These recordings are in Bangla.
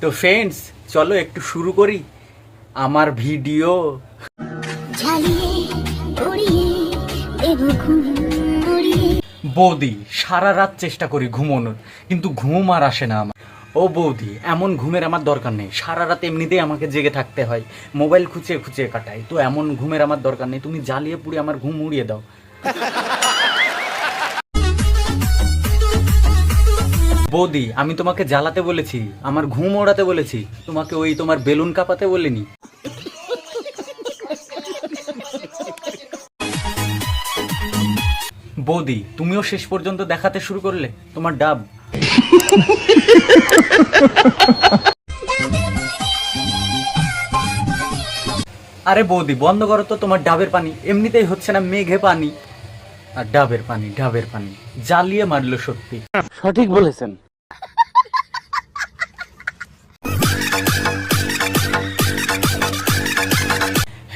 তো ফ্রেন্ডস, চলো একটু শুরু করি আমার ভিডিও। বৌদি, সারা রাত চেষ্টা করি ঘুমানোর, কিন্তু ঘুম আর আসে না আমার। ও বৌদি, এমন ঘুমের আমার দরকার নেই। সারা রাত এমনিতেই আমাকে জেগে থাকতে হয়, মোবাইল খুঁচিয়ে খুঁচিয়ে কাটাই। তো এমন ঘুমের আমার দরকার নেই, তুমি জ্বালিয়ে পুড়ে আমার ঘুম উড়িয়ে দাও। বৌদি, আমি তোমাকে জ্বালাতে বলেছি, আমার ঘুম ওড়াতে বলেছি, তোমাকে ওই তোমার বেলুন কাঁপাতে বলিনি। বৌদি, তুমিও শেষ পর্যন্ত দেখাতে শুরু করলে তোমার ডাব। আরে বৌদি, বন্ধ করো তো তোমার ডাবের পানি, এমনিতেই হচ্ছে না মেঘে পানি। আর ডাবের পানি, ডাবের পানি জ্বালিয়ে মারলো সত্যি। সঠিক বলেছেন।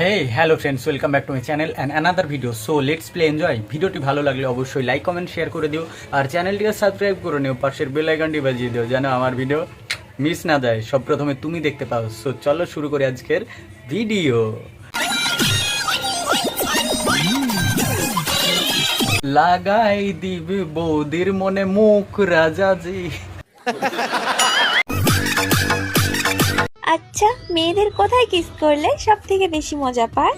Hey, hello friends, welcome back to my channel and another video. So let's play, enjoy. ভিডিওটি ভালো লাগলে অবশ্যই লাইক কমেন্ট শেয়ার করে দিও, আর চ্যানেলটিকে সাবস্ক্রাইব করে নিও, পাশের বেল আইকনটি বাজিয়ে দিও যেন আমার ভিডিও মিস না যায়, সব প্রথমে তুমি দেখতে পাও। সো চলো শুরু করি আজকের ভিডিও। লাগাই দিবি বৌদির মনে মুখ রাজাজি। আচ্ছা, মেয়েদের কোথায় কিস করলে সব থেকে বেশি মজা পায়?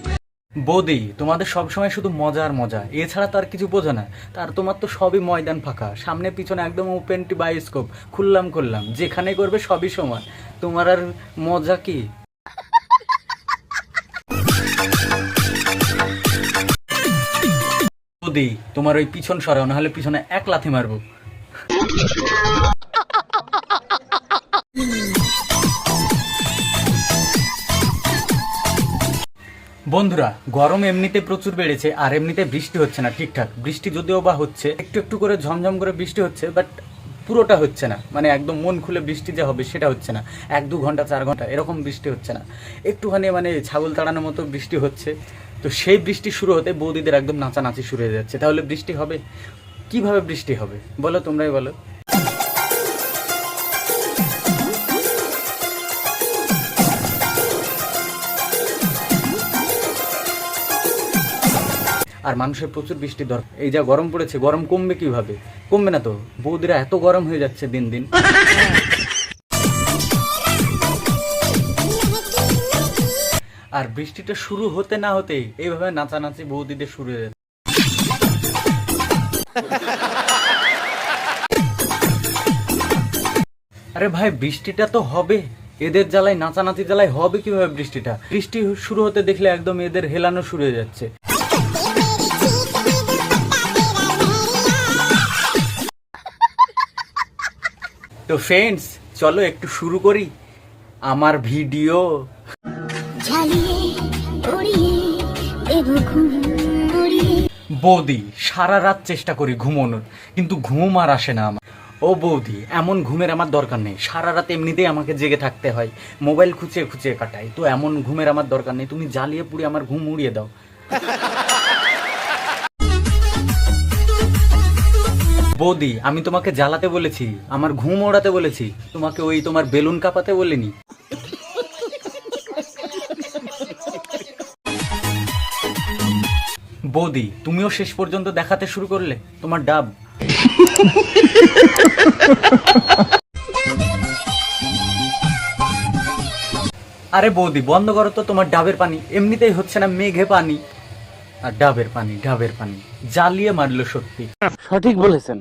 বৌদি, তোমাদের সবসময় শুধু মজা আর মজা, এছাড়া তো আর কিছু বোঝো না। তার তোমার তো সবই ময়দান ফাঁকা, সামনে পিছনে একদম ওপেন টি বায়োস্কোপ, খুললাম যেখানে করবে সবই সমান। তোমার আর মজা কি? বৌদি, তোমার ওই পিছন সরাও, নাহলে পিছনে এক লাথি মারবো। বন্ধুরা, গরম এমনিতে প্রচুর বেড়েছে, আর এমনিতে বৃষ্টি হচ্ছে না ঠিকঠাক। বৃষ্টি যদিও বা হচ্ছে, একটু একটু করে ঝমঝম করে বৃষ্টি হচ্ছে, বাট পুরোটা হচ্ছে না। মানে একদম মন খুলে বৃষ্টি যে হবে সেটা হচ্ছে না। 1-2 ঘন্টা 4 ঘন্টা এরকম বৃষ্টি হচ্ছে না, একটুখানি মানে ছাগল তাড়ানোর মতো বৃষ্টি হচ্ছে। তো সেই বৃষ্টি শুরু হতে বৌদিদের একদম নাচানাচি শুরু হয়ে যাচ্ছে। তাহলে বৃষ্টি হবে কিভাবে? বৃষ্টি হবে বলো, তোমরাই বলো। আর মানুষের প্রচুর বৃষ্টি দরকার। এই যা গরম পড়েছে, গরম কমবে কিভাবে? কমবে না তো। বৌদিরা এত গরম হয়ে যাচ্ছে দিন দিন। আর বৃষ্টিটা শুরু হতে না হতেই এইভাবে নাচানাচি বৌদিদের শুরু হয়ে যাচ্ছে। আরে ভাই, বৃষ্টিটা তো হবে, এদের জ্বালায় নাচানাচি জ্বালায় হবে কিভাবে বৃষ্টিটা? বৃষ্টি শুরু হতে দেখলে একদম এদের হেলানো শুরু হয়ে যাচ্ছে। তো ফ্রেন্ডস, চলো একটু শুরু করি আমার ভিডিও। বৌদি, সারা রাত চেষ্টা করি ঘুমানোর, কিন্তু ঘুম আর আসে না আমার। ও বৌদি, এমন ঘুমের আমার দরকার নেই। সারা রাত এমনিতেই আমাকে জেগে থাকতে হয়, মোবাইল খুঁচিয়ে খুঁচিয়ে কাটাই। তো এমন ঘুমের আমার দরকার নেই, তুমি জ্বালিয়ে পুড়ে আমার ঘুম উড়িয়ে দাও। বৌদি, আমি তোমাকে জ্বালাতে বলেছি, আমার ঘুম ওড়াতে বলেছি, তোমাকে ওই তোমার বেলুন কাঁপাতে বলিনি। বৌদি, তুমিও শেষ পর্যন্ত দেখাতে শুরু করলে তোমার ডাব। আরে বৌদি, বন্ধ করো তো তোমার ডাবের পানি, এমনিতেই হচ্ছে না মেঘে পানি। আর ডাবের পানি, ডাবের পানি জ্বালিয়ে মারলো সত্যি। সঠিক বলেছেন।